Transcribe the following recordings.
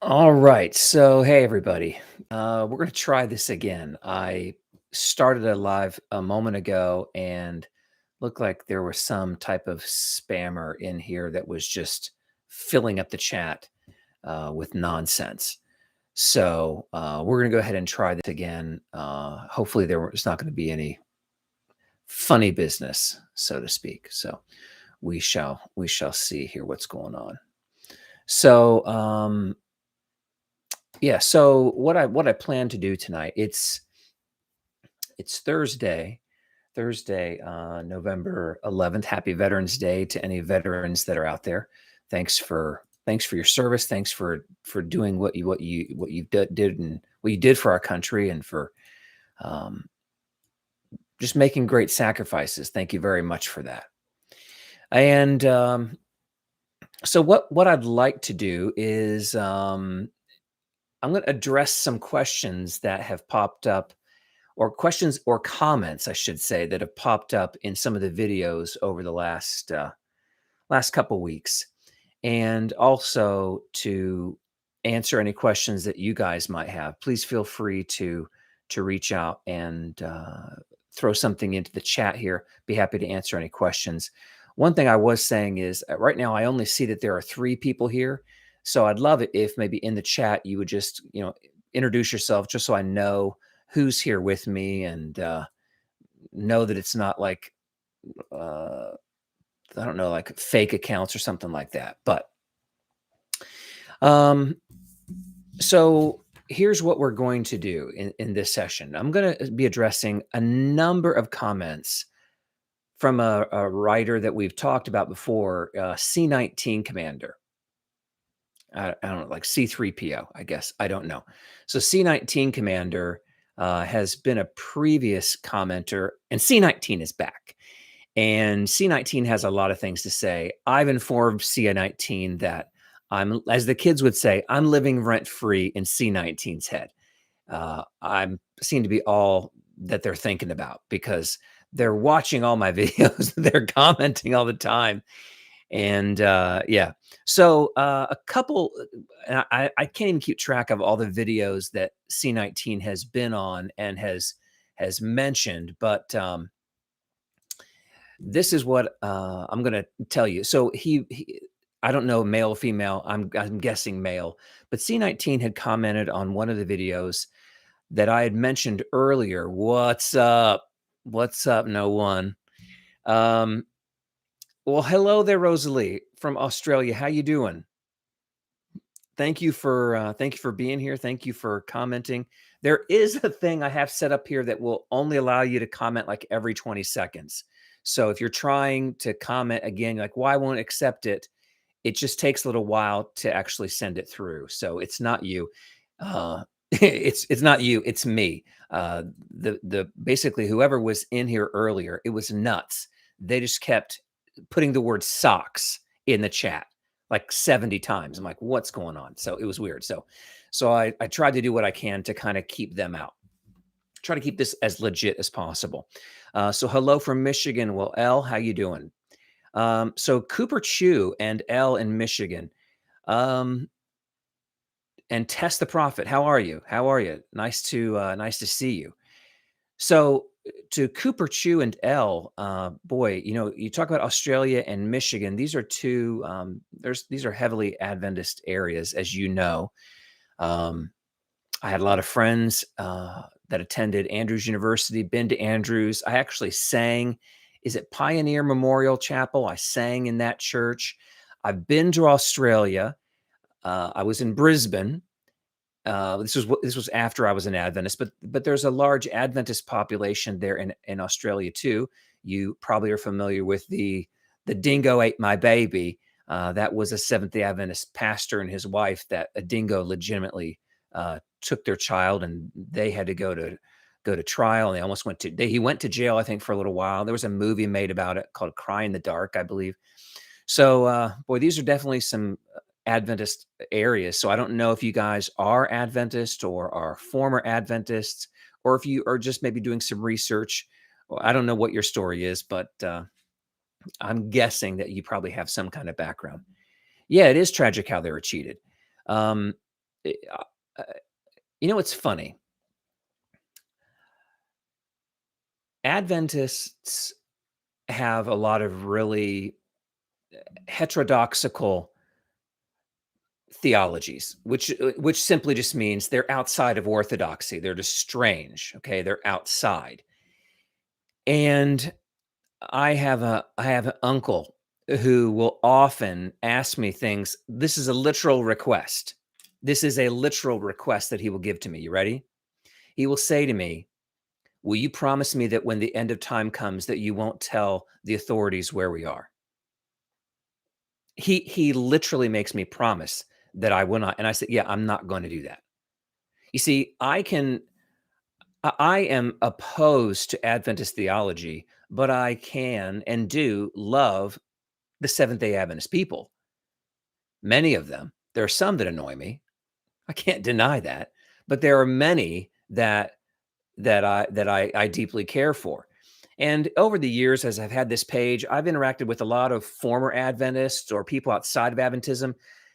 All right. So, hey, everybody. We're going to try this again. I started a live a moment ago and looked like there was some type of spammer in here that was just filling up the chat with nonsense. So, we're going to go ahead and try this again. Hopefully, there's not going to be any funny business, so to speak. So, we shall see here what's going on. So, yeah, so what I plan to do tonight, it's Thursday, November 11th. Happy Veterans Day to any veterans that are out there. Thanks for your service. Thanks for doing what you did and what you did for our country and for um, just making great sacrifices. Thank you very much for that. And so what I'd like to do is I'm going to address some questions that have popped up, or questions or comments, I should say, that have popped up in some of the videos over the last couple weeks, and also to answer any questions that you guys might have. Please feel free to reach out and throw something into the chat here. Be happy to answer any questions. One thing I was saying is right now I only see that there are 3 people here. So I'd love it if maybe in the chat you would just, introduce yourself just so I know who's here with me and know that it's not like, uh, I don't know, like fake accounts or something like that. But um, so here's what we're going to do in this session. I'm going to be addressing a number of comments from a writer that we've talked about before, C19 Commander. I don't know, like C3PO, I guess. I don't know. So C19 Commander has been a previous commenter, and C19 is back. And C19 has a lot of things to say. I've informed C19 that as the kids would say, I'm living rent free in C19's head. I'm seem to be all that they're thinking about because they're watching all my videos. They're commenting all the time. And yeah, so a couple, and I can't even keep track of all the videos that C19 has been on and has mentioned, but this is what I'm going to tell you. So I don't know, male, female. I'm guessing male, but C19 had commented on one of the videos that I had mentioned earlier. What's up? What's up? No one. Um, well, hello there, Rosalie from Australia. How you doing? Thank you for being here. Thank you for commenting. There is a thing I have set up here that will only allow you to comment like every 20 seconds. So if you're trying to comment again, you're like, why won't it accept it? It just takes a little while to actually send it through. So it's not you. It's not you. It's me. The basically whoever was in here earlier, it was nuts. They just kept putting the word socks in the chat like 70 times. I'm like, what's going on? So it was weird. So I tried to do what I can to kind of keep them out. Try to keep this as legit as possible. So hello from Michigan. Well, L, how you doing? So Cooper Chew and L in Michigan. And Test the Prophet. How are you? How are you? Nice to see you. So to Cooper Chew and L, boy, you talk about Australia and Michigan. These are two. These are heavily Adventist areas, as you know. I had a lot of friends that attended Andrews University. Been to Andrews. I actually sang. Is it Pioneer Memorial Chapel? I sang in that church. I've been to Australia. I was in Brisbane. This was after I was an Adventist, but there's a large Adventist population there in Australia too. You probably are familiar with the dingo ate my baby. That was a Seventh-day Adventist pastor and his wife that a dingo legitimately took their child, and they had to go to trial. And they almost he went to jail, I think, for a little while. There was a movie made about it called Cry in the Dark, I believe. So, boy, these are definitely some Adventist areas. So I don't know if you guys are Adventist or are former Adventists, or if you are just maybe doing some research. Well, I don't know what your story is, but I'm guessing that you probably have some kind of background. Yeah, it is tragic how they were cheated. Um, eh, uh, you know, it's funny. Adventists have a lot of really heterodoxical theologies, which simply just means they're outside of orthodoxy. They're just strange. Okay, they're outside. And I have an uncle who will often ask me things. This is a literal request. This is a literal request that he will give to me. You ready? He will say to me, "Will you promise me that when the end of time comes that you won't tell the authorities where we are?" He literally makes me promise that I will not, and I said, "Yeah, I'm not going to do that." You see, I am opposed to Adventist theology, but I can and do love the Seventh-day Adventist people, many of them. There are some that annoy me. I can't deny that, but there are many that I deeply care for. And over the years, as I've had this page, I've interacted with a lot of former Adventists or people outside of Adventism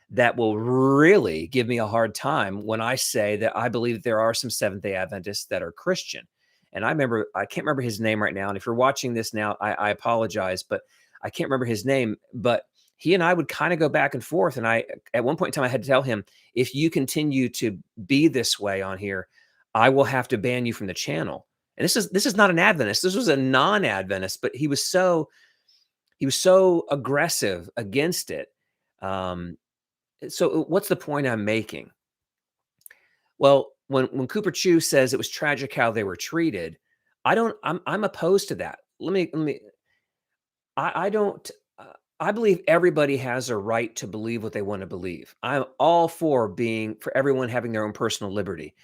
that will really give me a hard time when I say that I believe that there are some Seventh day Adventists that are Christian. And I can't remember his name right now. And if you're watching this now, I apologize, but I can't remember his name. But he and I would kind of go back and forth. And at one point in time, I had to tell him, if you continue to be this way on here, I will have to ban you from the channel. And this is not an Adventist. This was a non-Adventist, but he was so aggressive against it. Um, so what's the point I'm making? Well, when Cooper Chew says it was tragic how they were treated, I'm opposed to that. Let me I don't I believe everybody has a right to believe what they want to believe. I'm all for everyone having their own personal liberty,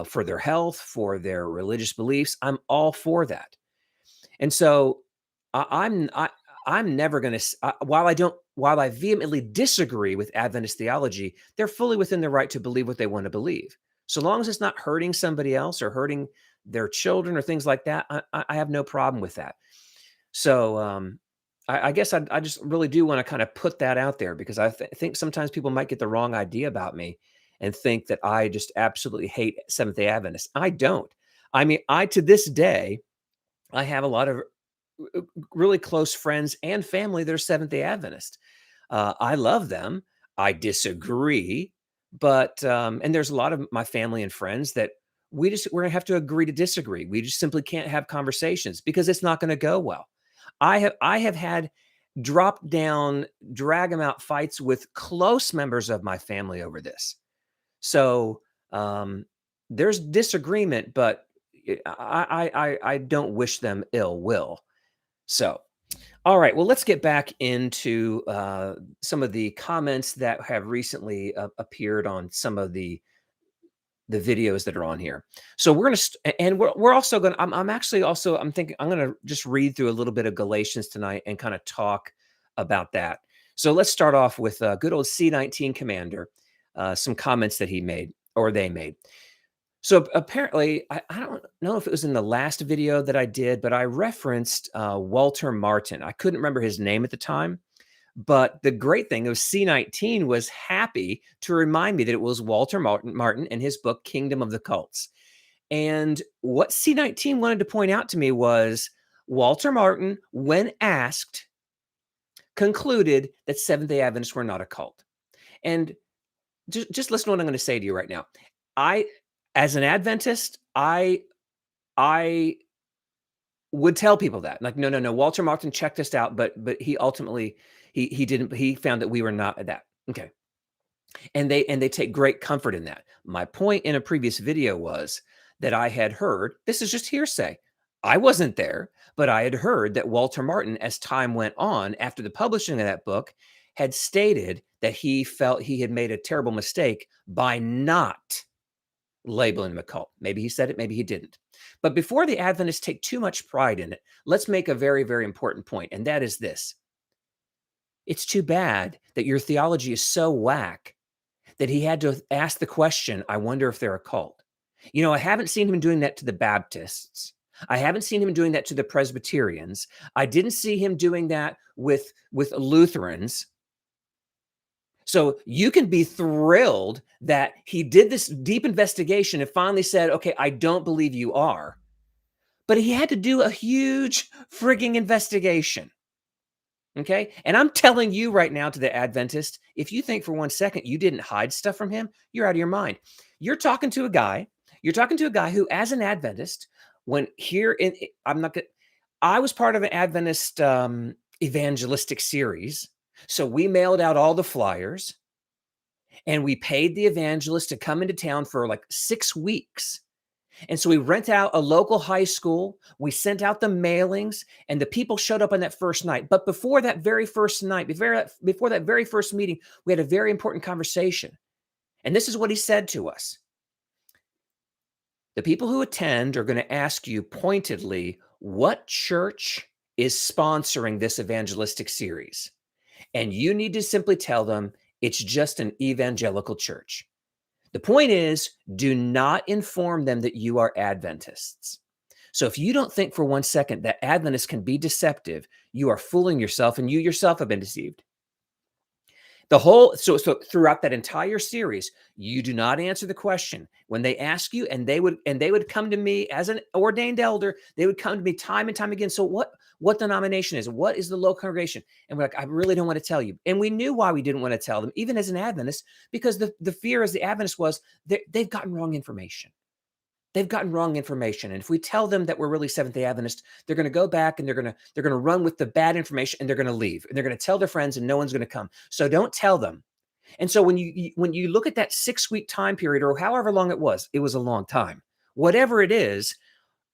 for their health, for their religious beliefs. I'm all for that. And so I, I'm I, I'm never going to. While I vehemently disagree with Adventist theology, they're fully within their right to believe what they want to believe, so long as it's not hurting somebody else or hurting their children or things like that. I have no problem with that. So I guess I just really do want to kind of put that out there because think sometimes people might get the wrong idea about me and think that I just absolutely hate Seventh Day Adventists. I don't. I mean, I to this day I have a lot of really close friends and family that are Seventh Day Adventist. I love them. I disagree, but and there's a lot of my family and friends that we're gonna have to agree to disagree. We just simply can't have conversations because it's not going to go well. I have had drop down, drag them out fights with close members of my family over this. So there's disagreement, but I don't wish them ill will. So, all right. Well, let's get back into some of the comments that have recently appeared on some of the videos that are on here. So we're gonna and we're also gonna. I'm actually also I'm thinking I'm gonna just read through a little bit of Galatians tonight and kind of talk about that. So let's start off with good old C19 Commander. Some comments that he made or they made. So apparently, I don't know if it was in the last video that I did, but I referenced Walter Martin. I couldn't remember his name at the time, but the great thing was C19 was happy to remind me that it was Walter Martin and his book Kingdom of the Cults. And what C19 wanted to point out to me was Walter Martin, when asked, concluded that Seventh Day Adventists were not a cult. And just listen to what I'm going to say to you right now. I, as an Adventist, I would tell people that, like, no, no, no. Walter Martin checked us out, but he ultimately he didn't. He found that we were not that. Okay, and they take great comfort in that. My point in a previous video was that I had heard, this is just hearsay. I wasn't there, but I had heard that Walter Martin, as time went on after the publishing of that book, had stated that he felt he had made a terrible mistake by not labeling him a cult. Maybe he said it, maybe he didn't. But before the Adventists take too much pride in it, let's make a very, very important point, and that is this. It's too bad that your theology is so whack that he had to ask the question, I wonder if they're a cult. You know, I haven't seen him doing that to the Baptists. I haven't seen him doing that to the Presbyterians. I didn't see him doing that with Lutherans. So you can be thrilled that he did this deep investigation and finally said, okay, I don't believe you are. But he had to do a huge frigging investigation. Okay. And I'm telling you right now to the Adventist, if you think for 1 second you didn't hide stuff from him, you're out of your mind. You're talking to a guy, who, as an Adventist, when here in, I'm not going I was part of an Adventist evangelistic series. So we mailed out all the flyers and we paid the evangelist to come into town for like 6 weeks. And so we rent out a local high school. We sent out the mailings, and the people showed up on that first night. But before that very first night, before that very first meeting, we had a very important conversation. And this is what he said to us. The people who attend are going to ask you pointedly, what church is sponsoring this evangelistic series? And you need to simply tell them it's just an evangelical church. The point is, do not inform them that you are Adventists. So if you don't think for 1 second that Adventists can be deceptive, you are fooling yourself, and you yourself have been deceived. So throughout that entire series, you do not answer the question when they ask you, and they would come to me as an ordained elder. They would come to me time and time again. So what denomination is? What is the local congregation? And we're like, I really don't want to tell you. And we knew why we didn't want to tell them, even as an Adventist, because the fear as the Adventist was they've gotten wrong information. They've gotten wrong information. And if we tell them that we're really Seventh-day Adventist, they're going to go back and they're going to run with the bad information, and they're going to leave, and they're going to tell their friends, and no one's going to come. So don't tell them. And so when you look at that 6-week time period, or however long it was a long time. Whatever it is,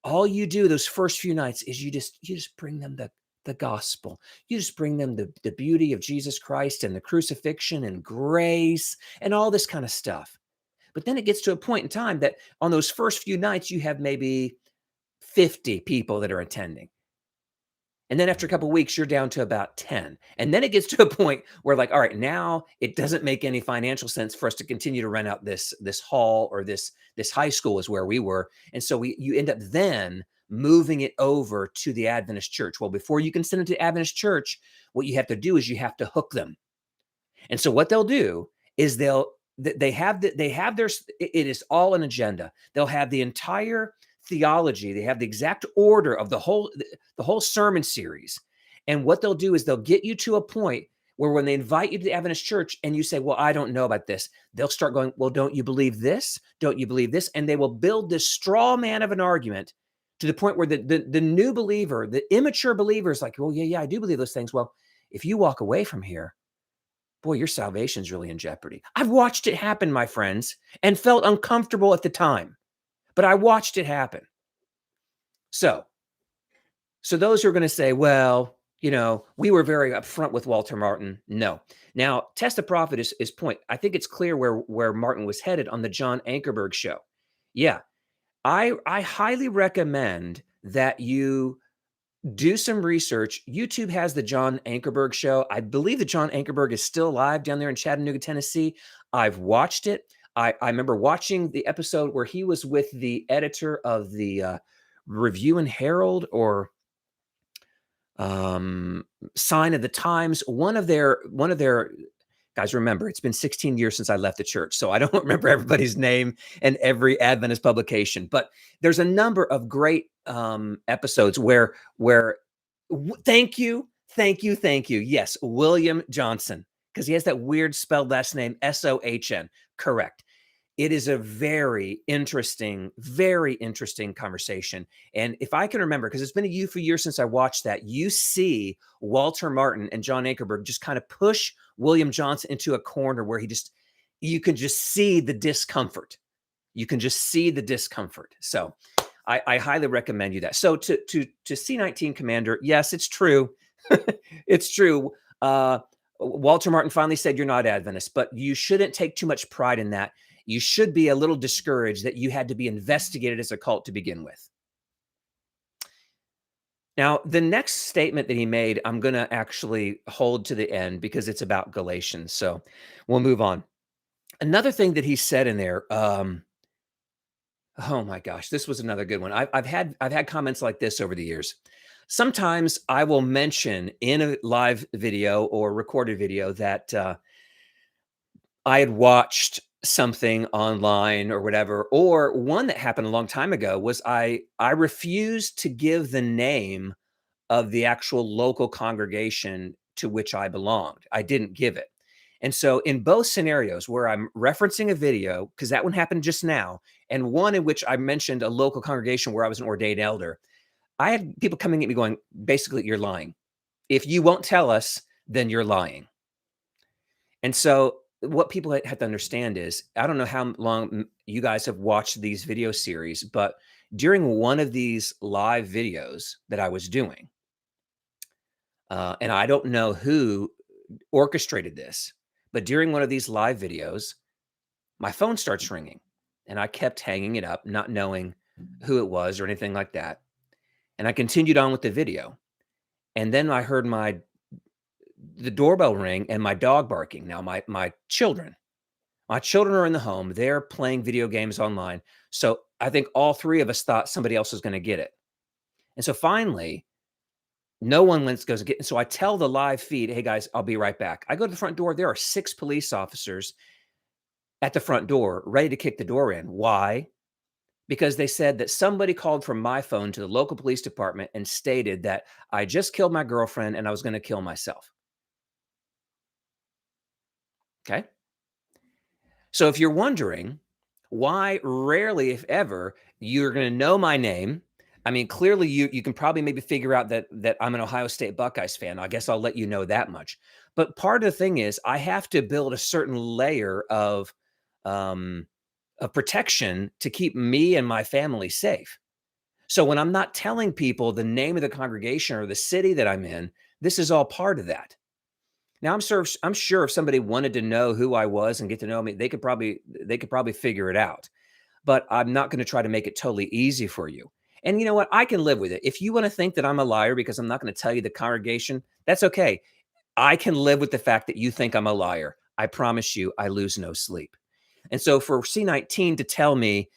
all you do those first few nights is you just bring them the gospel. You just bring them the beauty of Jesus Christ and the crucifixion and grace and all this kind of stuff. But then it gets to a point in time that on those first few nights, you have maybe 50 people that are attending. And then after a couple of weeks, you're down to about 10. And then it gets to a point where, like, all right, now it doesn't make any financial sense for us to continue to rent out this hall, or this high school is where we were. And so you end up then moving it over to the Adventist church. Well, before you can send it to Adventist church, what you have to do is you have to hook them. And so what they'll do is they have their, it is all an agenda. They'll have the entire theology. They have the exact order of the whole sermon series. And what they'll do is they'll get you to a point where when they invite you to the Adventist church and you say, well, I don't know about this, they'll start going, well, don't you believe this? Don't you believe this? And they will build this straw man of an argument to the point where the new believer, the immature believer, is like, well, yeah, I do believe those things. Well, if you walk away from here, boy, your salvation's really in jeopardy. I've watched it happen, my friends, and felt uncomfortable at the time, but I watched it happen. So those who are going to say, well, we were very upfront with Walter Martin. No. Now, Test the Prophet is point. I think it's clear where Martin was headed on the John Ankerberg show. Yeah. I highly recommend that you do some research. YouTube has the John Ankerberg show. I believe that John Ankerberg is still alive down there in Chattanooga, Tennessee. I've watched it. I remember watching the episode where he was with the editor of the Review and Herald, or Sign of the Times. One of their guys, remember, it's been 16 years since I left the church, so I don't remember everybody's name and every Adventist publication. But there's a number of great episodes where thank you. Yes, William Johnson, because he has that weird spelled last name, Sohn. Correct. It is a very interesting conversation. And if I can remember, because it's been a few years since I watched that, you see Walter Martin and John Ankerberg just kind of push William Johnson into a corner where you can just see the discomfort. So I highly recommend you that. So to C19 Commander, yes, it's true. It's true. Walter Martin finally said you're not Adventist, but you shouldn't take too much pride in that. You should be a little discouraged that you had to be investigated as a cult to begin with. Now, the next statement that he made, I'm going to actually hold to the end because it's about Galatians. So we'll move on. Another thing that he said in there, oh my gosh, this was another good one. I've had comments like this over the years. Sometimes I will mention in a live video or recorded video that I had watched something online or whatever, or one that happened a long time ago was I refused to give the name of the actual local congregation to which I belonged. I didn't give it. And so in both scenarios where I'm referencing a video, because that one happened just now, and one in which I mentioned a local congregation where I was an ordained elder, I had people coming at me going, basically, you're lying. If you won't tell us, then you're lying. And so what people have to understand is, I don't know how long you guys have watched these video series, but during one of these live videos that I was doing, and I don't know who orchestrated this, but during one of these live videos, my phone starts ringing and I kept hanging it up, not knowing who it was or anything like that. And I continued on with the video. And then I heard the doorbell ring and my dog barking. Now my children are in the home. They're playing video games online. So I think all three of us thought somebody else was going to get it. And so finally, no one goes to get. So I tell the live feed, hey guys, I'll be right back. I go to the front door. There are 6 police officers at the front door ready to kick the door in. Why? Because they said that somebody called from my phone to the local police department and stated that I just killed my girlfriend and I was going to kill myself. Okay. So if you're wondering why rarely, if ever, you're going to know my name, I mean, clearly you can probably maybe figure out that I'm an Ohio State Buckeyes fan. I guess I'll let you know that much. But part of the thing is I have to build a certain layer um, of protection to keep me and my family safe. So when I'm not telling people the name of the congregation or the city that I'm in, this is all part of that. Now I'm sure if somebody wanted to know who I was and get to know me, they could probably figure it out. But I'm not going to try to make it totally easy for you. And you know what? I can live with it. If you want to think that I'm a liar because I'm not going to tell you the congregation, that's okay. I can live with the fact that you think I'm a liar. I promise you, I lose no sleep. And so for C19 to tell me,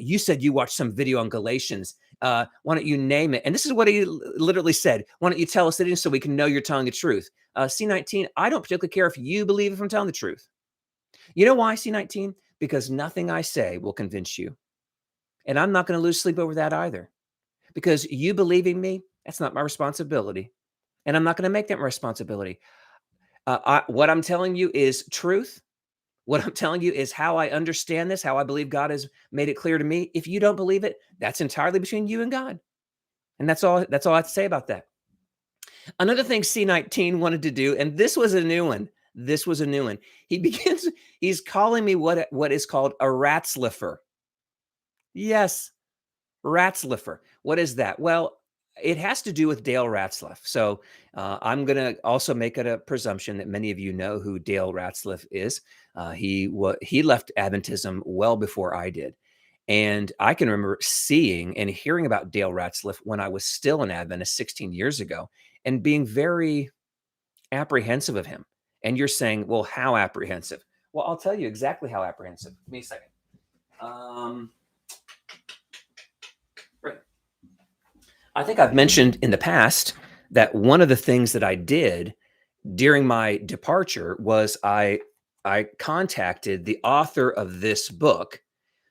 you said you watched some video on Galatians. Why don't you name it? And this is what he literally said. Why don't you tell us it so we can know you're telling the truth? C19, I don't particularly care if you believe if I'm telling the truth. You know why, C19? Because nothing I say will convince you. And I'm not going to lose sleep over that either. Because you believing me, that's not my responsibility. And I'm not going to make that my responsibility. What I'm telling you is truth. What I'm telling you is how I understand this, how I believe God has made it clear to me. If you don't believe it, that's entirely between you and God. And that's all I have to say about that. Another thing C19 wanted to do, and this was a new one. This was a new one. He's calling me what is called a ratsliffer. Yes, Ratzlifer. What is that? Well, it has to do with Dale Ratzliff. So I'm going to also make it a presumption that many of you know who Dale Ratzliff is. He left Adventism well before I did. And I can remember seeing and hearing about Dale Ratzliff when I was still an Adventist 16 years ago and being very apprehensive of him. And you're saying, well, how apprehensive? Well, I'll tell you exactly how apprehensive. Give me a second. Right. I think I've mentioned in the past that one of the things that I did during my departure was I contacted the author of this book.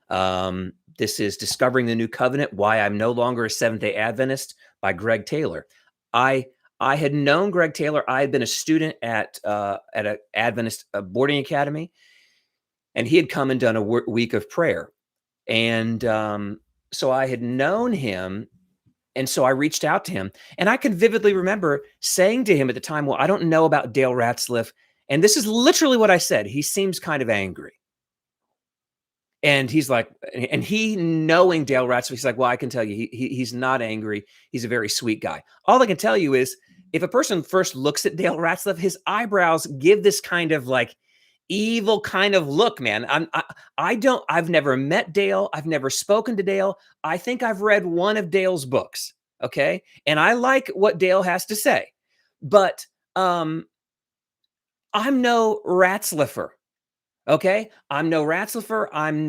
This is Discovering the New Covenant: Why I'm No Longer a Seventh-day Adventist by Greg Taylor. I had known Greg Taylor. I had been a student at an Adventist boarding academy, and he had come and done a week of prayer. And so I had known him. And so I reached out to him, and I can vividly remember saying to him at the time, well, I don't know about Dale Ratzliff. And this is literally what I said. He seems kind of angry. And he's like, and he knowing Dale Ratzliff, he's like, well, I can tell you, he's not angry. He's a very sweet guy. All I can tell you is if a person first looks at Dale Ratzliff, his eyebrows give this kind of like evil kind of look, man. I've never met Dale. I've never spoken to Dale. I think I've read one of Dale's books. Okay. And I like what Dale has to say, but I'm no Ratzliffer. Okay. I'm no Ratzliffer. I'm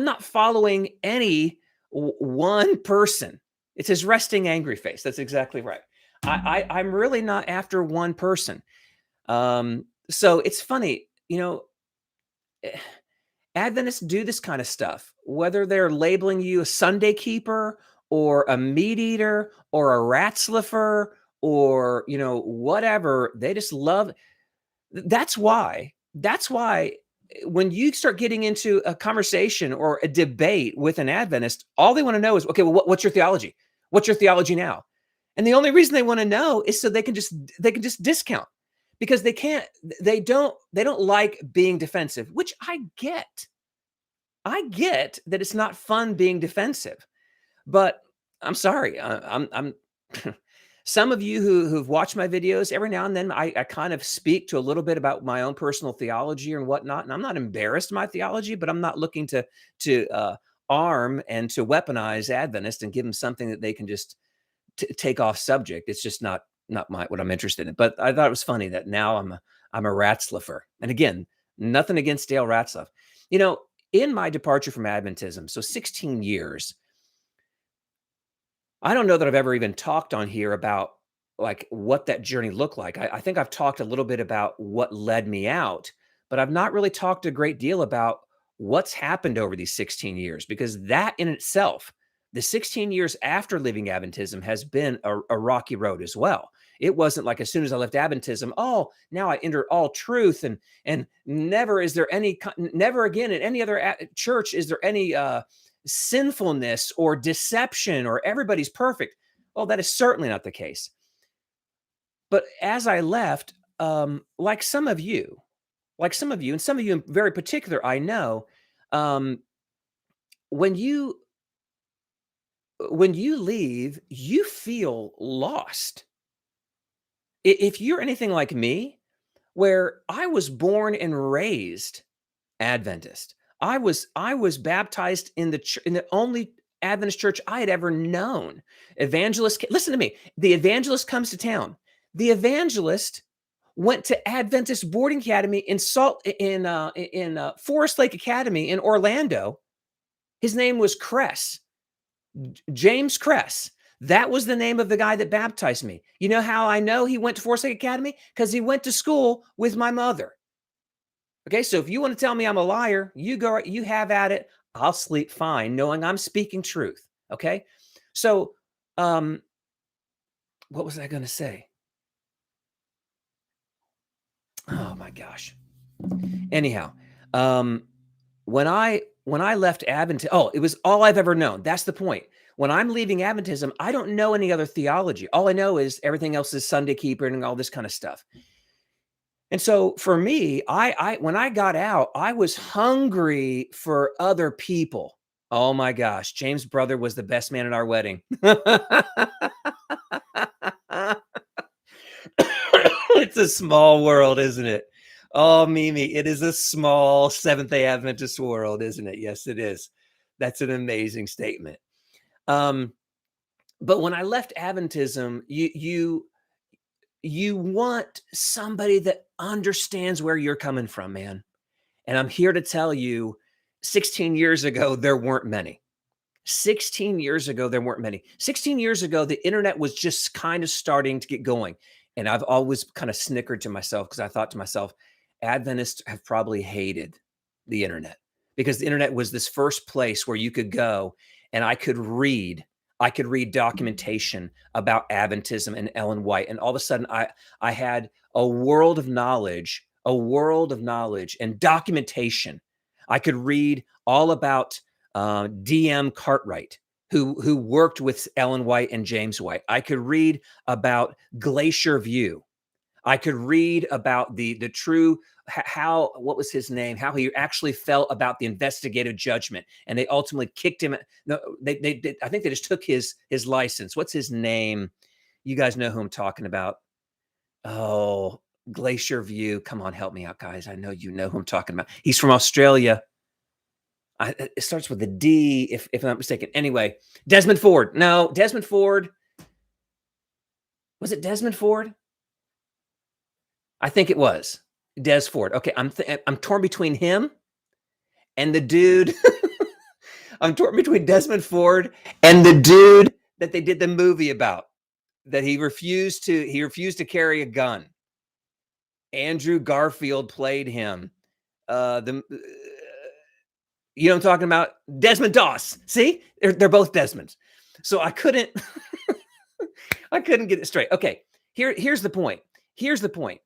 not following any one person. It's his resting angry face. That's exactly right. I'm really not after one person. So it's funny, eh, Adventists do this kind of stuff, whether they're labeling you a Sunday keeper or a meat eater or a rat sniffer or, whatever. They just love. That's why when you start getting into a conversation or a debate with an Adventist, all they want to know is, okay, well, what's your theology? What's your theology now? And the only reason they want to know is so they can just discount because they don't like being defensive, which I get. I get that it's not fun being defensive, but I'm sorry. I'm some of you who've watched my videos, every now and then I kind of speak to a little bit about my own personal theology and whatnot. And I'm not embarrassed of my theology, but I'm not looking to arm and to weaponize Adventists and give them something that they can just take off subject. It's just not what I'm interested in. But I thought it was funny that now I'm a Ratzliffer. And again, nothing against Dale Ratzliff. You know, in my departure from Adventism, so 16 years, I don't know that I've ever even talked on here about like what that journey looked like. I think I've talked a little bit about what led me out, but I've not really talked a great deal about what's happened over these 16 years because that in itself, the 16 years after leaving Adventism has been a rocky road as well. It wasn't like as soon as I left Adventism, oh, now I enter all truth and never is there any never again in any other church is there any sinfulness or deception or everybody's perfect. Well, that is certainly not the case. But as I left, like some of you, and some of you in very particular, I know, um, when you when you leave, you feel lost. If you're anything like me, where I was born and raised Adventist. I was baptized in in the only Adventist church I had ever known. Listen to me. The evangelist comes to town. The evangelist went to Adventist boarding academy in Forest Lake Academy in Orlando. His name was Kress, James Kress. That was the name of the guy that baptized me. You know how I know he went to Forest Lake Academy? Because he went to school with my mother. Okay, so if you want to tell me I'm a liar, you go, you have at it. I'll sleep fine, knowing I'm speaking truth. Okay, so um, what was I going to say? Oh my gosh. Anyhow, um, when I left Adventism, oh, it was all I've ever known. That's the point. When I'm leaving Adventism, I don't know any other theology. All I know is everything else is Sunday keeper and all this kind of stuff. And so for me, I when I got out, I was hungry for other people. Oh my gosh, James' brother was the best man at our wedding. It's a small world, isn't it? Oh, Mimi, it is a small Seventh-day Adventist world, isn't it? Yes, it is. That's an amazing statement. Um, but when I left Adventism, you want somebody that understands where you're coming from, man. And I'm here to tell you, 16 years ago, there weren't many. 16 years ago, there weren't many. 16 years ago, the internet was just kind of starting to get going. And I've always kind of snickered to myself because I thought to myself, Adventists have probably hated the internet because the internet was this first place where you could go and I could read documentation about Adventism and Ellen White. And all of a sudden I had a world of knowledge and documentation. I could read all about D.M. Cartwright, who worked with Ellen White and James White. I could read about Glacier View. I could read about the true how what was his name, how he actually felt about the investigative judgment, and they ultimately kicked him. No, they did. I think they just took his license. What's his name? You guys know who I'm talking about. Oh, Glacier View. Come on, help me out, guys. I know you know who I'm talking about. He's from Australia. It starts with a D, if I'm not mistaken. Anyway, Desmond Ford. No, Desmond Ford. Was it Desmond Ford? I think it was Des Ford. Okay, I'm torn between him and the dude. I'm torn between Desmond Ford and the dude that they did the movie about. That he refused to carry a gun. Andrew Garfield played him. You know what I'm talking about? Desmond Doss. See? They're both Desmonds. So I couldn't I couldn't get it straight. Okay, here's the point. Here's the point.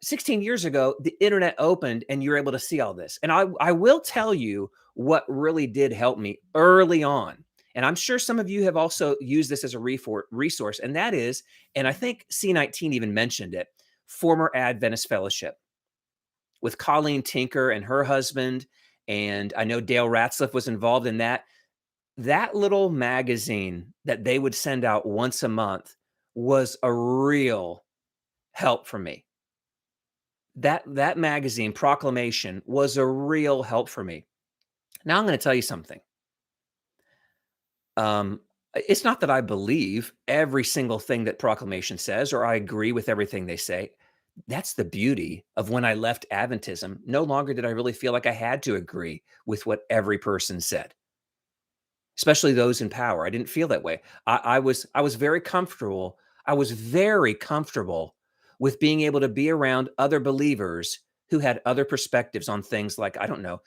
16 years ago, the internet opened and you're able to see all this. And I will tell you what really did help me early on. And I'm sure some of you have also used this as a resource, and that is, and I think C19 even mentioned it, former Adventist Fellowship with Colleen Tinker and her husband. And I know Dale Ratzliff was involved in that. That little magazine that they would send out once a month was a real help for me. That magazine, Proclamation, was a real help for me. Now I'm going to tell you something. It's not that I believe every single thing that Proclamation says, or I agree with everything they say. That's the beauty of when I left Adventism. No longer did I really feel like I had to agree with what every person said, especially those in power. I didn't feel that way. I was very comfortable. I was very comfortable with being able to be around other believers who had other perspectives on things like, I don't know,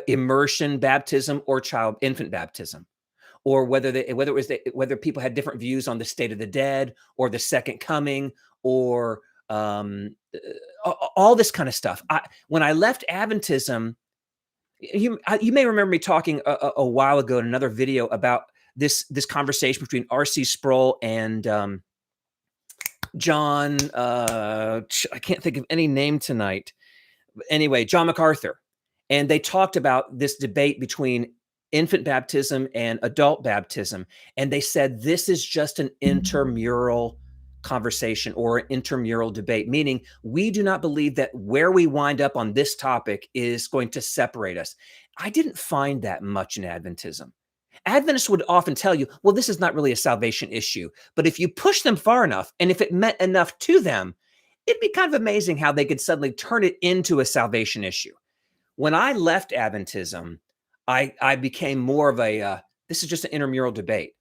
immersion baptism or infant baptism, or whether people had different views on the state of the dead or the second coming, or all this kind of stuff. When I left Adventism, you may remember me talking a while ago in another video about this conversation between R.C. Sproul and John. I can't think of any name tonight. Anyway, John MacArthur, and they talked about this debate between infant baptism and adult baptism, and they said this is just an intramural conversation or an intramural debate, meaning we do not believe that where we wind up on this topic is going to separate us. I didn't find that much in Adventism. Adventists would often tell you, well, this is not really a salvation issue, but if you push them far enough and if it meant enough to them, it'd be kind of amazing how they could suddenly turn it into a salvation issue. When I left Adventism, I became more of a this is just an intramural debate.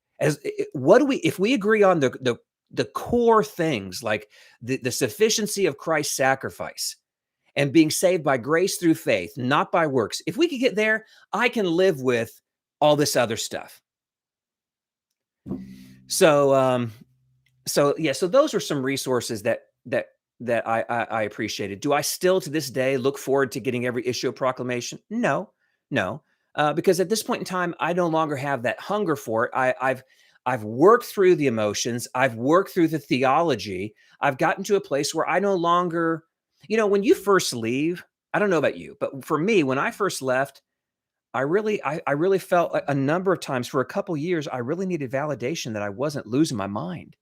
What do we, if we agree on the core things like the sufficiency of Christ's sacrifice and being saved by grace through faith, not by works, if we could get there, I can live with all this other stuff. So so those were some resources that I appreciated. Do I still to this day look forward to getting every issue of Proclamation? No. Because at this point in time, I no longer have that hunger for it. I've worked through the emotions. I've worked through the theology. I've gotten to a place where I no longer, when you first leave, I don't know about you, but for me, when I first left, I really felt a number of times for a couple years, I really needed validation that I wasn't losing my mind.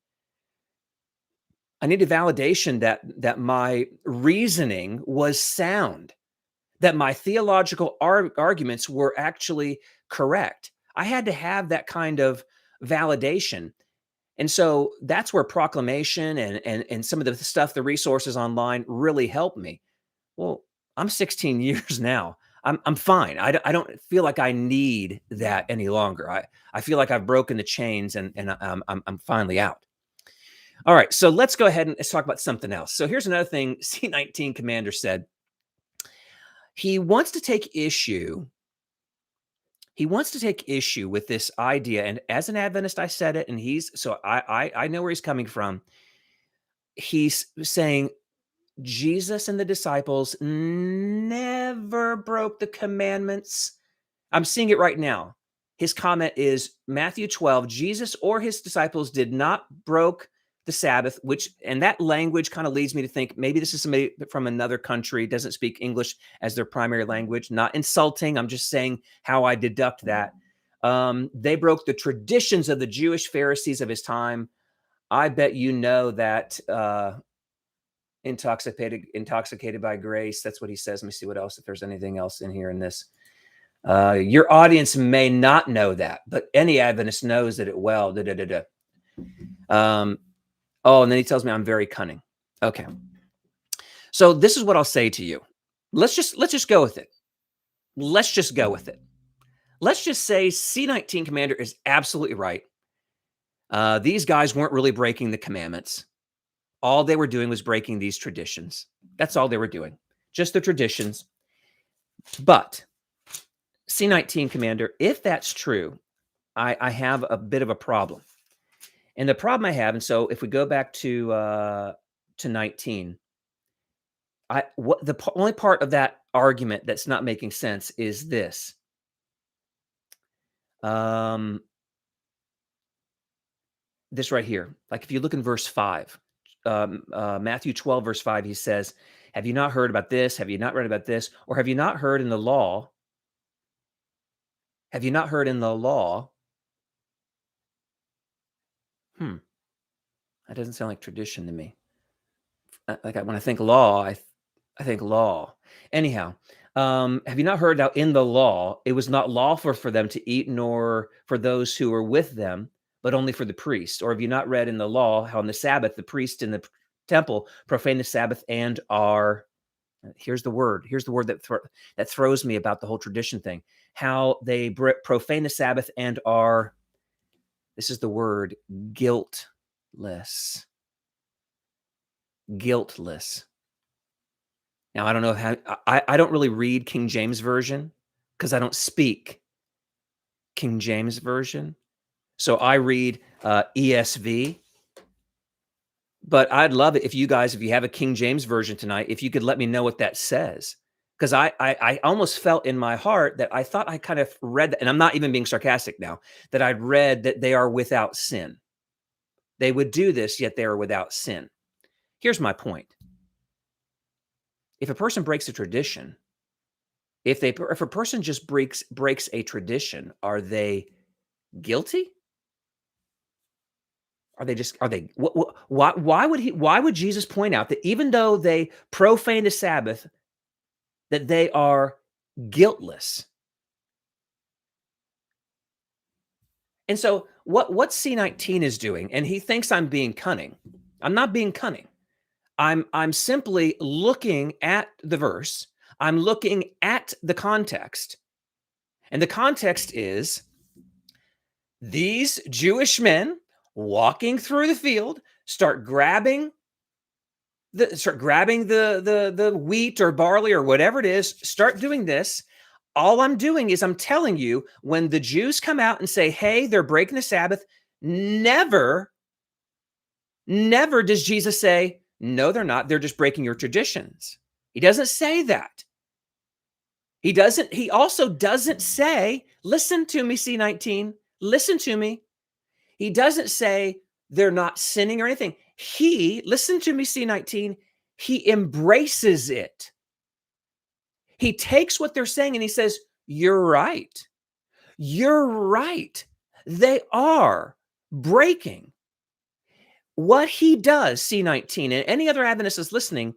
I needed validation that my reasoning was sound, that my theological arguments were actually correct. I had to have that kind of validation. And so that's where Proclamation and some of the stuff, the resources online really helped me. Well, I'm 16 years now. I'm fine. I don't feel like I need that any longer. I feel like I've broken the chains and I'm finally out. All right, so let's go ahead and let's talk about something else. So here's another thing C19 Commander said. He wants to take issue with this idea, and as an Adventist, I said it, and I know where he's coming from. He's saying Jesus and the disciples never broke the commandments. I'm seeing it right now. His comment is Matthew 12, Jesus or his disciples did not broke the Sabbath, and that language kind of leads me to think maybe this is somebody from another country, doesn't speak English as their primary language. Not insulting. I'm just saying how I deduct that. They broke the traditions of the Jewish Pharisees of his time. I bet you know that intoxicated by grace. That's what he says. Let me see what else, if there's anything else in here in this. Your audience may not know that, but any Adventist knows that it well. Oh, and then he tells me I'm very cunning. Okay. So this is what I'll say to you. Let's just go with it. Let's just go with it. Let's just say C19 Commander is absolutely right. These guys weren't really breaking the commandments. All they were doing was breaking these traditions. That's all they were doing, just the traditions. But C19 Commander, if that's true, I have a bit of a problem. And the problem I have, and so if we go back to 19, only part of that argument that's not making sense is this. This right here. Like if you look in verse 5, Matthew 12, verse 5, he says, have you not heard about this? Have you not read about this? Or have you not heard in the law? Have you not heard in the law? That doesn't sound like tradition to me. When I think law, I think law. Anyhow, have you not heard how in the law it was not lawful for them to eat, nor for those who were with them, but only for the priest? Or have you not read in the law how on the Sabbath the priest in the temple profane the Sabbath and are, here's the word that throws me about the whole tradition thing, how they profane the Sabbath and are, this is the word, guiltless. Guiltless. Now, I don't know how, I don't really read King James Version because I don't speak King James Version. So I read ESV. But I'd love it if you guys, if you have a King James Version tonight, if you could let me know what that says. Because I almost felt in my heart that I thought I kind of read that, and I'm not even being sarcastic now, that I'd read that they are without sin. They would do this, yet they are without sin. Here's my point. If a person breaks a tradition, if a person just breaks a tradition, are they guilty? Why would Jesus point out that even though they profane the Sabbath, that they are guiltless? And so what C19 is doing, and he thinks I'm being cunning. I'm not being cunning. I'm simply looking at the verse. I'm looking at the context. And the context is these Jewish men walking through the field start grabbing the wheat or barley or whatever it is, start doing this. All I'm doing is I'm telling you, when the Jews come out and say, hey, they're breaking the Sabbath, never does Jesus say, no, they're not. They're just breaking your traditions. He doesn't say that. He also doesn't say, listen to me, C19, listen to me. He doesn't say they're not sinning or anything. Listen to me, C19, he embraces it. He takes what they're saying and he says, you're right. You're right. They are breaking. What he does, C19, and any other Adventist is listening,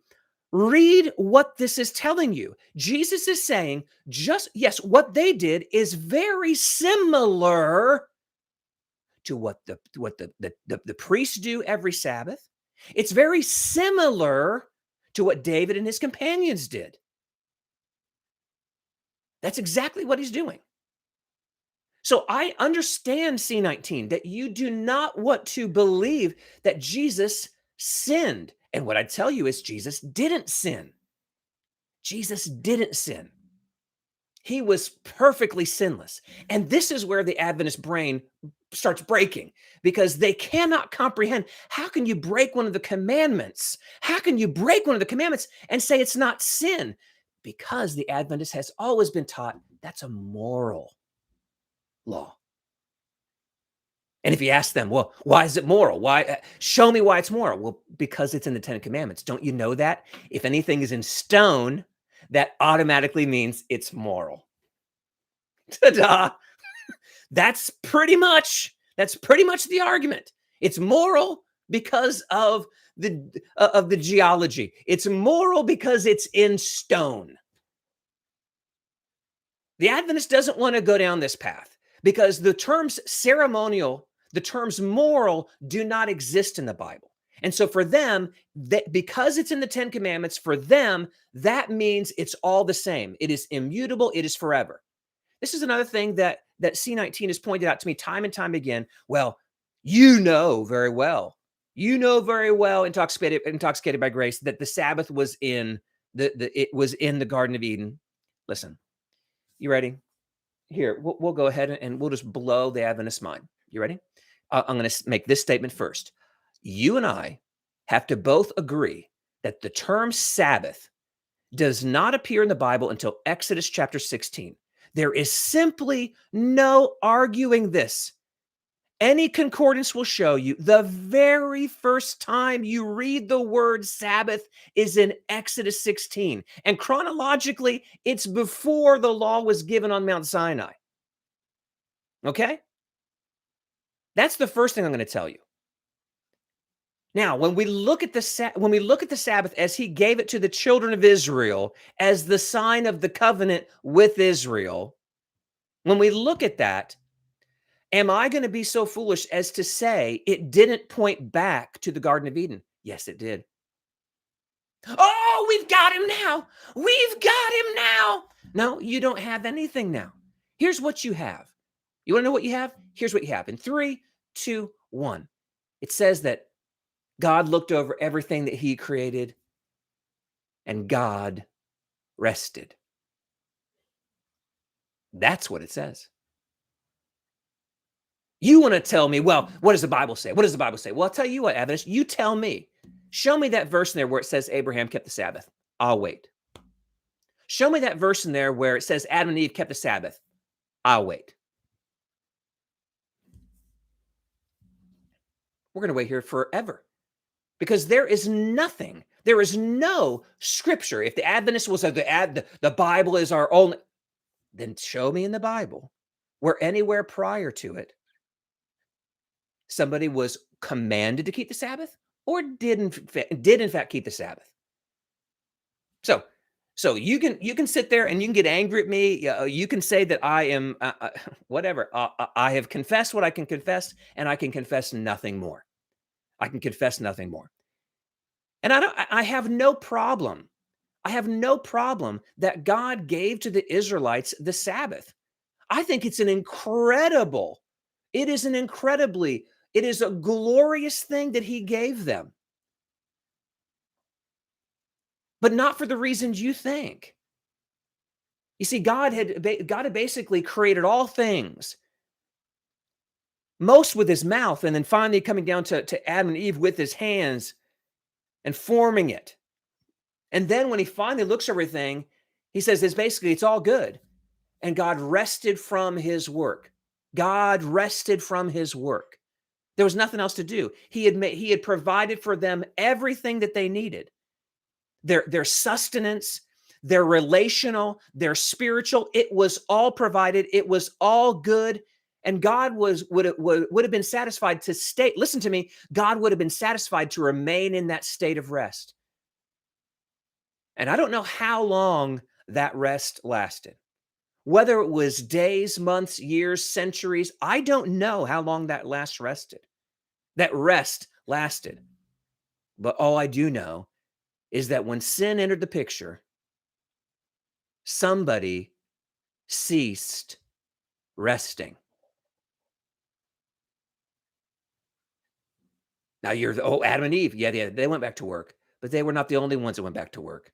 read what this is telling you. Jesus is saying, yes, what they did is very similar to what the priests do every Sabbath. It's very similar to what David and his companions did. That's exactly what he's doing. So I understand, C19, that you do not want to believe that Jesus sinned. And what I tell you is Jesus didn't sin. Jesus didn't sin. He was perfectly sinless. And this is where the Adventist brain starts breaking, because they cannot comprehend. How can you break one of the commandments? How can you break one of the commandments and say it's not sin? Because the Adventist has always been taught that's a moral law. And if you ask them, well, why is it moral? Why? Show me why it's moral. Well, because it's in the Ten Commandments. Don't you know that? If anything is in stone, that automatically means it's moral. Ta-da! That's pretty much the argument. It's moral because of the geology. It's moral because it's in stone. The Adventist doesn't want to go down this path because the terms ceremonial, the terms moral do not exist in the Bible. And so for them, because it's in the Ten Commandments, for them, that means it's all the same. It is immutable. It is forever. This is another thing that C19 has pointed out to me time and time again. Well, you know very well You know very well, intoxicated by grace, that the Sabbath was in it was in the Garden of Eden. Listen, you ready? Here, we'll go ahead and we'll just blow the Adventist mind. You ready? I'm going to make this statement first. You and I have to both agree that the term Sabbath does not appear in the Bible until Exodus chapter 16. There is simply no arguing this. Any concordance will show you the very first time you read the word Sabbath is in Exodus 16. And chronologically, it's before the law was given on Mount Sinai. Okay? That's the first thing I'm going to tell you. Now, when we look at the Sabbath as he gave it to the children of Israel as the sign of the covenant with Israel, when we look at that, am I going to be so foolish as to say it didn't point back to the Garden of Eden? Yes, it did. Oh, we've got him now. We've got him now. No, you don't have anything now. Here's what you have. You want to know what you have? Here's what you have. In 3, 2, 1. It says that God looked over everything that he created and God rested. That's what it says. You want to tell me, well, what does the Bible say? What does the Bible say? Well, I'll tell you what, Adventist, you tell me. Show me that verse in there where it says Abraham kept the Sabbath. I'll wait. Show me that verse in there where it says Adam and Eve kept the Sabbath. I'll wait. We're going to wait here forever because there is nothing. There is no scripture. If the Adventist will say the Bible is our only, then show me in the Bible where anywhere prior to it somebody was commanded to keep the Sabbath or did in fact keep the Sabbath. So you can sit there and you can get angry at me. You can say that I am whatever. I have confessed what I can confess, and I can confess nothing more. I can confess nothing more. And I have no problem. I have no problem that God gave to the Israelites the Sabbath. I think it's it is a glorious thing that he gave them. But not for the reasons you think. You see, God had basically created all things, most with his mouth, and then finally coming down to Adam and Eve with his hands and forming it. And then when he finally looks at everything, he says it's all good. And God rested from his work. God rested from his work. There was nothing else to do. He had provided for them everything that they needed. Their sustenance, their relational, their spiritual, it was all provided. It was all good. And God would have been satisfied to stay. Listen to me. God would have been satisfied to remain in that state of rest. And I don't know how long that rest lasted. Whether it was days, months, years, centuries, I don't know how long that rest lasted. But all I do know is that when sin entered the picture, somebody ceased resting. Now Adam and Eve, yeah, they went back to work, but they were not the only ones that went back to work.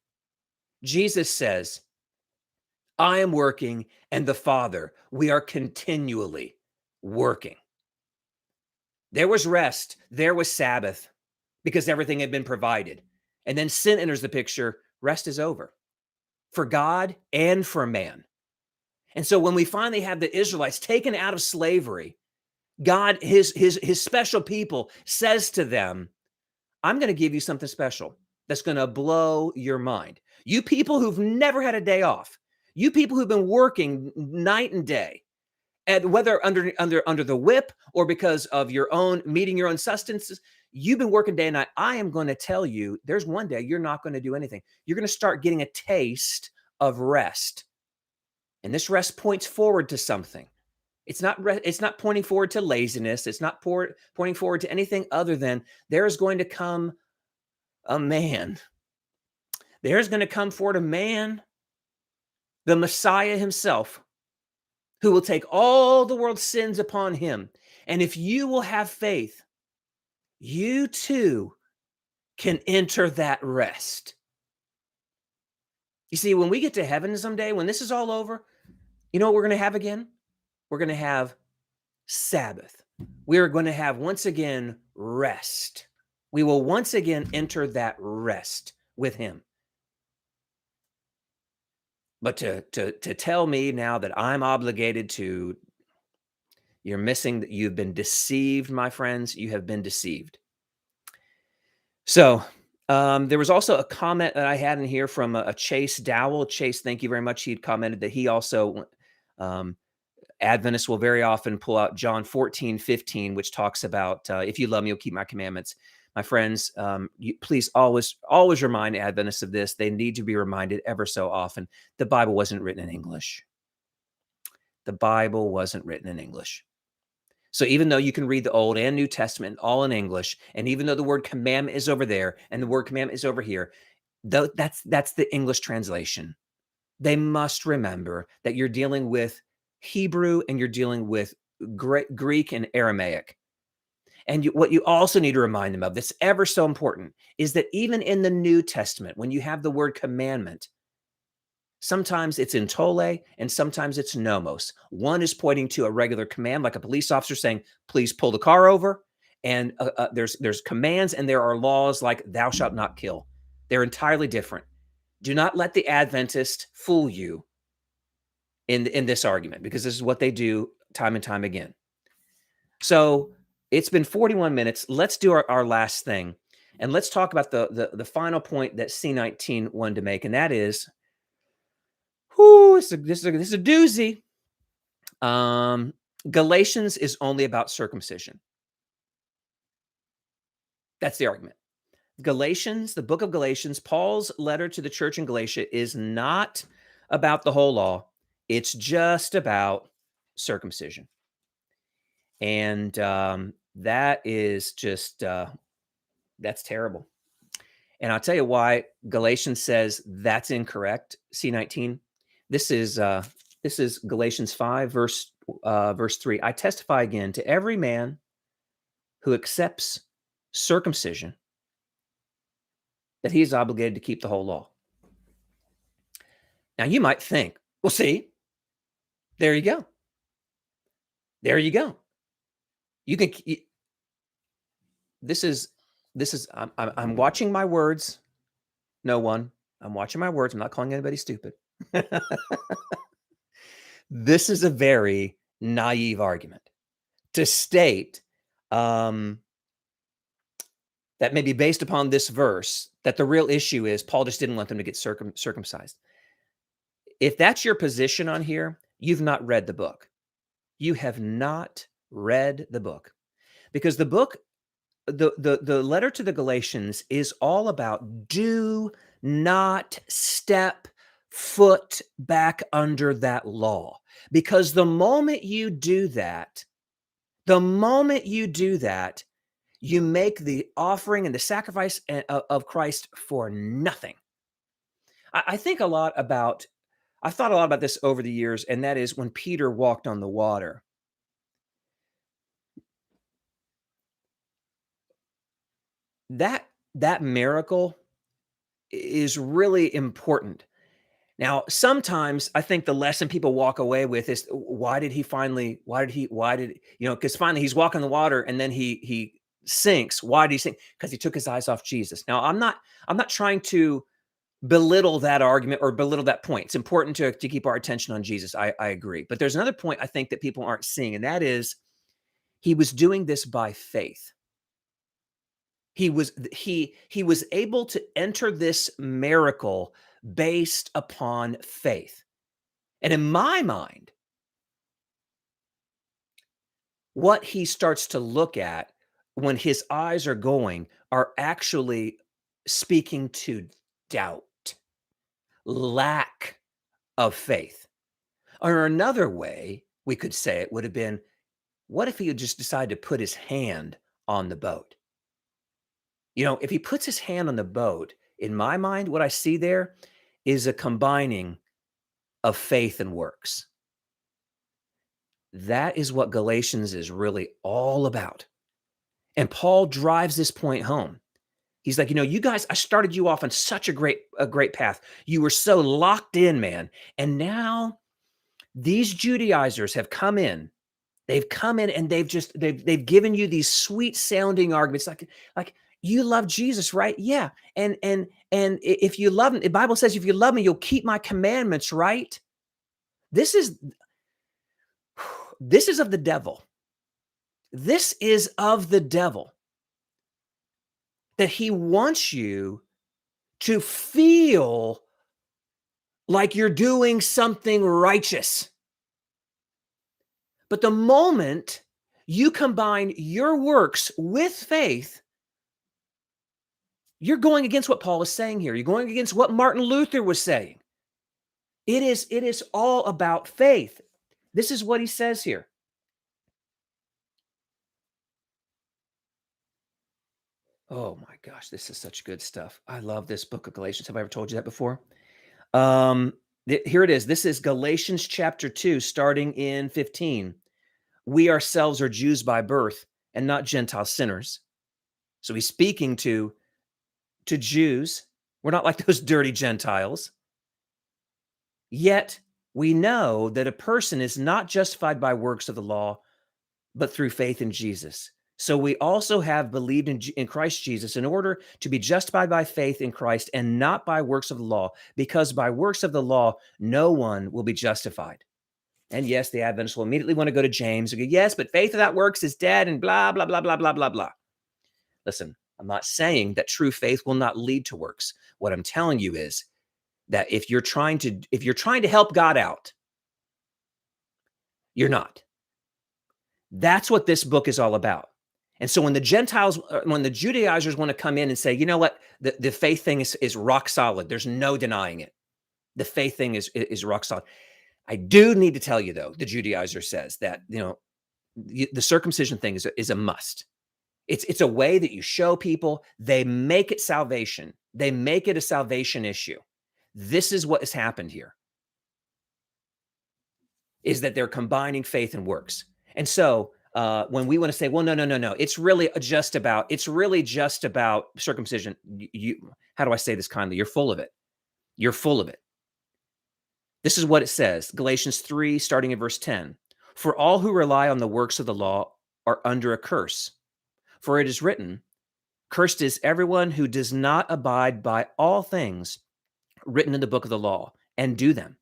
Jesus says, I am working and the Father, we are continually working. There was rest, there was Sabbath because everything had been provided. And then sin enters the picture, rest is over for God and for man. And so when we finally have the Israelites taken out of slavery, God, his special people says to them, I'm going to give you something special that's going to blow your mind. You people who've never had a day off, you people who've been working night and day, and whether under the whip or because of your own meeting your own sustenances, you've been working day and night. I am going to tell you, there's one day you're not going to do anything. You're going to start getting a taste of rest. And this rest points forward to something. It's not pointing forward to laziness. It's not pointing forward to anything other than there is going to come a man. There's going to come forward a man, the Messiah himself, who will take all the world's sins upon him. And if you will have faith you too can enter that rest. You see, when we get to heaven someday, when this is all over, you know what we're going to have again? We're going to have Sabbath. We are going to have once again rest. We will once again enter that rest with him. But to tell me now that I'm obligated to, you're missing that you've been deceived, my friends. You have been deceived. So there was also a comment that I had in here from a Chase Dowell. Chase, thank you very much. He'd commented that he also, Adventists will very often pull out John 14:15, which talks about, if you love me, you'll keep my commandments. My friends, please always remind Adventists of this. They need to be reminded ever so often. The Bible wasn't written in English. The Bible wasn't written in English. So even though you can read the Old and New Testament all in English, and even though the word commandment is over there and the word commandment is over here, though that's the English translation. They must remember that you're dealing with Hebrew and you're dealing with Greek and Aramaic. And what you also need to remind them of, that's ever so important, is that even in the New Testament, when you have the word commandment, sometimes it's in tole and sometimes it's nomos. One is pointing to a regular command, like a police officer saying, please pull the car over. And there's commands and there are laws like thou shalt not kill. They're entirely different. Do not let the Adventist fool you in this argument, because this is what they do time and time again. So it's been 41 minutes. Let's do our last thing. And let's talk about the final point that C19 wanted to make. And that is, this is a doozy. Galatians is only about circumcision. That's the argument. Galatians, the book of Galatians, Paul's letter to the church in Galatia is not about the whole law. It's just about circumcision. And that is just, that's terrible. And I'll tell you why Galatians says that's incorrect. C19. This is Galatians 5, verse 3. I testify again to every man who accepts circumcision that he is obligated to keep the whole law. Now you might think, well, see, there you go. There you go. You can. This is. I'm watching my words. No one. I'm watching my words. I'm not calling anybody stupid. This is a very naive argument to state that maybe based upon this verse, that the real issue is Paul just didn't want them to get circumcised. If that's your position on here, you've not read the book. You have not read the book, because the book, the letter to the Galatians is all about do not step foot back under that law. Because the moment you do that, you make the offering and the sacrifice of Christ for nothing. I've thought a lot about this over the years, and that is when Peter walked on the water. That miracle is really important. Now, sometimes I think the lesson people walk away with is, because finally he's walking the water and then he sinks. Why did he sink? Because he took his eyes off Jesus. Now, I'm not trying to belittle that argument or belittle that point. It's important to keep our attention on Jesus. I agree. But there's another point I think that people aren't seeing, and that is he was doing this by faith. He was able to enter this miracle based upon faith. And in my mind, what he starts to look at when his eyes are going are actually speaking to doubt, lack of faith. Or another way we could say it would have been, what if he had just decided to put his hand on the boat? If he puts his hand on the boat, in my mind, what I see there is a combining of faith and works. That is what Galatians is really all about. And Paul drives this point home. He's like, you guys, I started you off on such a great path. You were so locked in, man. And now these Judaizers have come in. They've come in and they've given you these sweet sounding arguments like you love Jesus, right? Yeah. And if you love him, the Bible says if you love me, you'll keep my commandments, right? This is of the devil. This is of the devil. That he wants you to feel like you're doing something righteous. But the moment you combine your works with faith, you're going against what Paul is saying here. You're going against what Martin Luther was saying. It is all about faith. This is what he says here. Oh my gosh, this is such good stuff. I love this book of Galatians. Have I ever told you that before? Here it is. This is Galatians chapter 2, starting in 15. We ourselves are Jews by birth and not Gentile sinners. So he's speaking to Jews. We're not like those dirty Gentiles. Yet we know that a person is not justified by works of the law, but through faith in Jesus. So we also have believed in Christ Jesus in order to be justified by faith in Christ and not by works of the law, because by works of the law, no one will be justified. And yes, the Adventists will immediately want to go to James and go, yes, but faith without works is dead and blah, blah, blah, blah, blah, blah, blah. Listen, I'm not saying that true faith will not lead to works. What I'm telling you is that if you're trying to help God out, you're not. That's what this book is all about. And so when the Judaizers want to come in and say, you know what, the faith thing is rock solid. There's no denying it. The faith thing is rock solid. I do need to tell you, though, the Judaizer says that, the circumcision thing is a must. It's a way that you show people. They make it salvation. They make it a salvation issue. This is what has happened here, is that they're combining faith and works. And so when we want to say, well, no, it's really just about circumcision. How do I say this kindly? You're full of it. You're full of it. This is what it says, Galatians 3, starting in verse 10. For all who rely on the works of the law are under a curse. For it is written, cursed is everyone who does not abide by all things written in the book of the law and do them.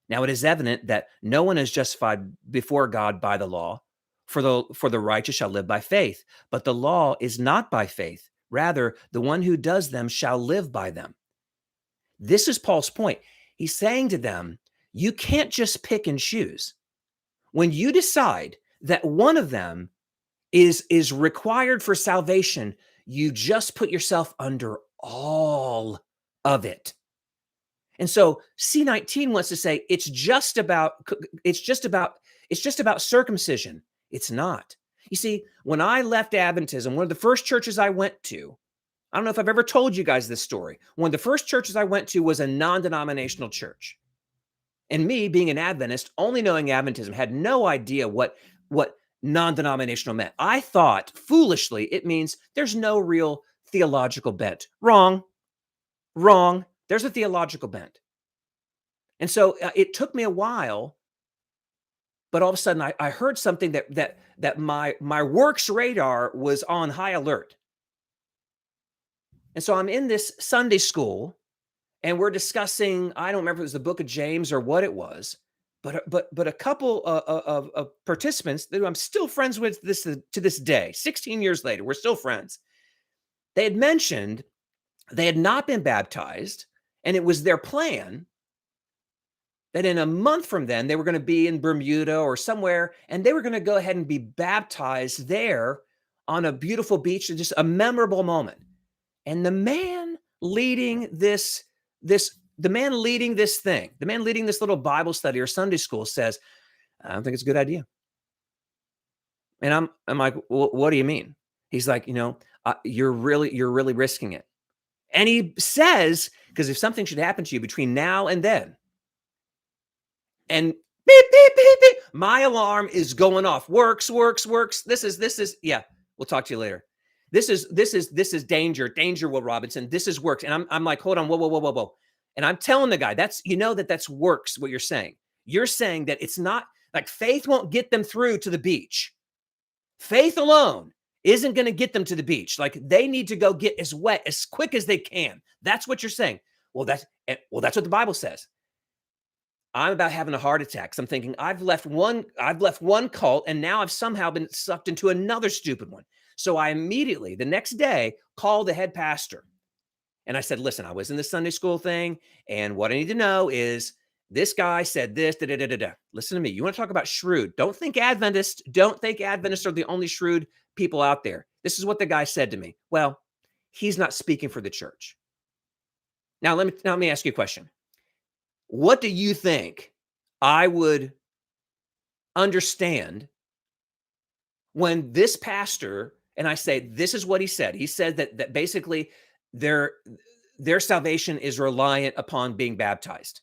Now it is evident that no one is justified before God by the law, for the righteous shall live by faith. But the law is not by faith. Rather, the one who does them shall live by them. This is Paul's point. He's saying to them, you can't just pick and choose. When you decide that one of them is required for salvation, you just put yourself under all of it. And so C19 wants to say it's just about circumcision. It's not. You see, when I left Adventism, one of the first churches I went to, I don't know if I've ever told you guys this story. One of the first churches I went to was a non-denominational church. And me, being an Adventist, only knowing Adventism, had no idea what non-denominational meant. I thought, foolishly, it means there's no real theological bent. Wrong. There's a theological bent. And so it took me a while, but all of a sudden I heard something that my works radar was on high alert. And so I'm in this Sunday school, and we're discussing, I don't remember if it was the book of James or what it was, but a couple of participants that I'm still friends with to this day, 16 years later, we're still friends. They had mentioned they had not been baptized, and it was their plan that in a month from then, they were going to be in Bermuda or somewhere, and they were going to go ahead and be baptized there on a beautiful beach, just a memorable moment. And the man leading this little Bible study or Sunday school says, I don't think it's a good idea. And I'm like, well, what do you mean? He's like, you're really risking it. And he says, because if something should happen to you between now and then, and beep, beep, beep, beep, my alarm is going off. Works. This is, yeah, we'll talk to you later. This is danger, danger, Will Robinson. This is works. And I'm like, hold on, whoa, whoa, whoa, whoa, whoa. And I'm telling the guy, that's works, what you're saying. You're saying that it's not like faith won't get them through to the beach. Faith alone isn't going to get them to the beach. Like they need to go get as wet as quick as they can. That's what you're saying. That's what the Bible says. I'm about having a heart attack. So I'm thinking I've left one cult and now I've somehow been sucked into another stupid one. So I immediately, the next day, called the head pastor. And I said, listen, I was in the Sunday school thing. And what I need to know is this guy said this, da, da, da, da, da. Listen to me. You want to talk about shrewd. Don't think Adventists are the only shrewd people out there. This is what the guy said to me. Well, he's not speaking for the church. Now, let me ask you a question. What do you think I would understand when this pastor, and I say, this is what he said. He said that basically their salvation is reliant upon being baptized.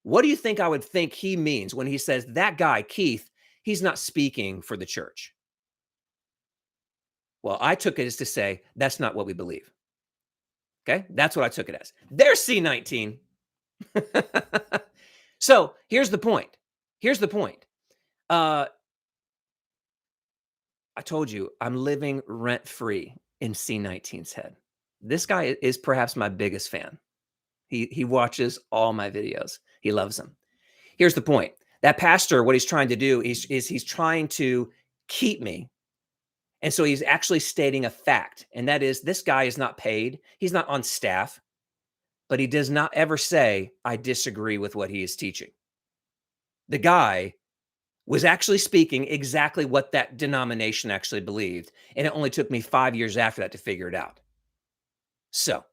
What do you think I would think he means when he says that guy, Keith, he's not speaking for the church? Well, I took it as to say, that's not what we believe. Okay, that's what I took it as. There's C19. So here's the point. I told you I'm living rent-free in C19's head. This guy is perhaps my biggest fan. He watches all my videos. He loves them. Here's the point. That pastor, what he's trying to do is he's trying to keep me. And so he's actually stating a fact. And that is this guy is not paid. He's not on staff. But he does not ever say, I disagree with what he is teaching. The guy was actually speaking exactly what that denomination actually believed. And it only took me 5 years after that to figure it out. So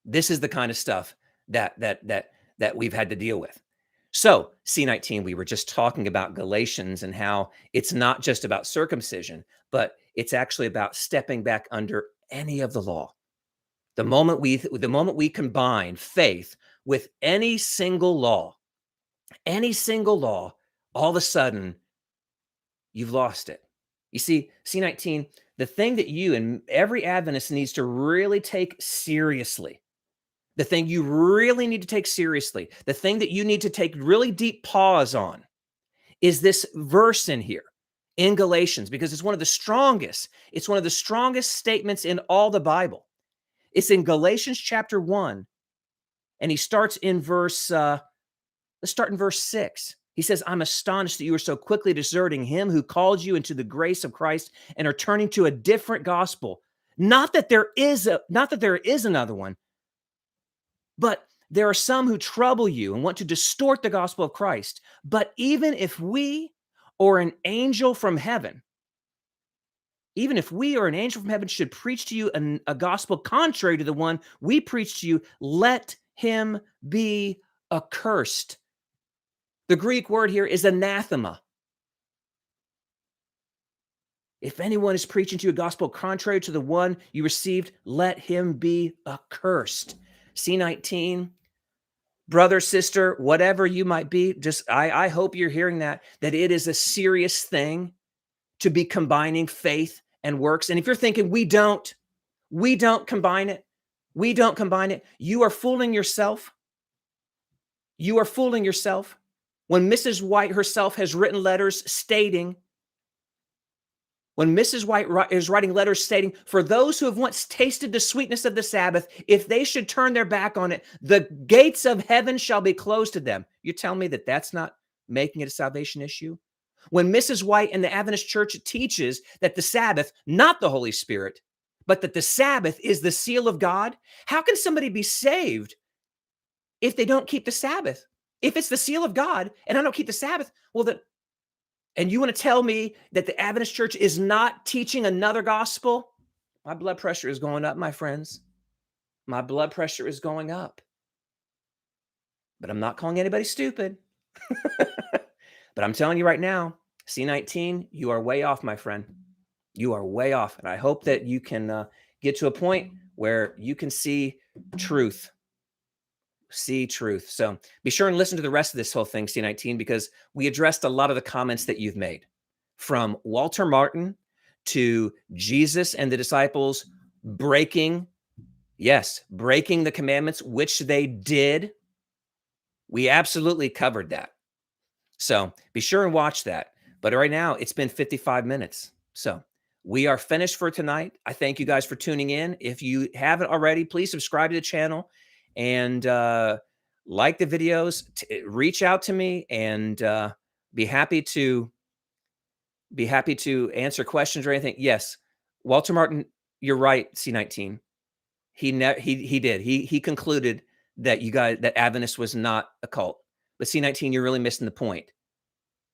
this is the kind of stuff that we've had to deal with. So C19, we were just talking about Galatians and how it's not just about circumcision, but it's actually about stepping back under any of the law. The moment we combine faith with any single law, all of a sudden you've lost it. You see, C19, the thing that you and every Adventist needs to really take seriously, the thing you really need to take seriously, the thing that you need to take really deep pause on is this verse in here in Galatians, because it's one of the strongest statements in all the Bible. It's in Galatians chapter 1, and he starts in verse, let's start in verse 6. He says, I'm astonished that you are so quickly deserting him who called you into the grace of Christ and are turning to a different gospel. Not that there is another one, but there are some who trouble you and want to distort the gospel of Christ. But even if we or an angel from heaven should preach to you a gospel contrary to the one we preach to you, let him be accursed. The Greek word here is anathema. If anyone is preaching to you a gospel contrary to the one you received, let him be accursed. C19, brother, sister, whatever you might be, I hope you're hearing that it is a serious thing to be combining faith and works. And if you're thinking we don't combine it, you are fooling yourself. You are fooling yourself. When Mrs. White herself has written letters stating, for those who have once tasted the sweetness of the Sabbath, if they should turn their back on it, the gates of heaven shall be closed to them. You tell me that that's not making it a salvation issue? When Mrs. White and the Adventist Church teaches that the Sabbath, not the Holy Spirit, but that the Sabbath is the seal of God, how can somebody be saved if they don't keep the Sabbath? If it's the seal of God and I don't keep the Sabbath, and you want to tell me that the Adventist Church is not teaching another gospel? My blood pressure is going up, my friends. My blood pressure is going up. But I'm not calling anybody stupid. But I'm telling you right now, C19, you are way off, my friend. You are way off. And I hope that you can get to a point where you can see truth. See truth. So be sure and listen to the rest of this whole thing, C19, because we addressed a lot of the comments that you've made, from Walter Martin to Jesus and the disciples breaking the commandments, which they did. We absolutely covered that. So be sure and watch that. But right now, it's been 55 minutes. So we are finished for tonight. I thank you guys for tuning in. If you haven't already, please subscribe to the channel and like the videos. Reach out to me and be happy to answer questions or anything. Yes, Walter Martin, you're right. C19. He did. He concluded that Adventist was not a cult. But C19, you're really missing the point.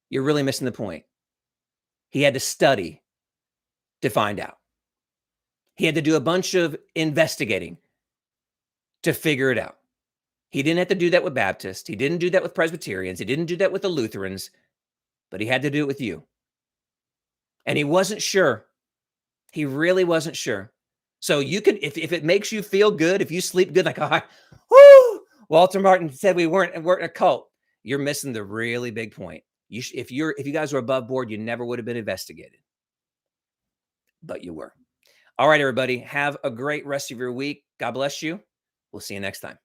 You're really missing the point. He had to study to find out. He had to do a bunch of investigating to figure it out. He didn't have to do that with Baptists. He didn't do that with Presbyterians. He didn't do that with the Lutherans, but he had to do it with you. And he wasn't sure. He really wasn't sure. So you could, if it makes you feel good, if you sleep good, like, oh, whoo, Walter Martin said we weren't a cult. You're missing the really big point. If you guys were above board, you never would have been investigated, but you were. All right, everybody, have a great rest of your week. God bless you. We'll see you next time.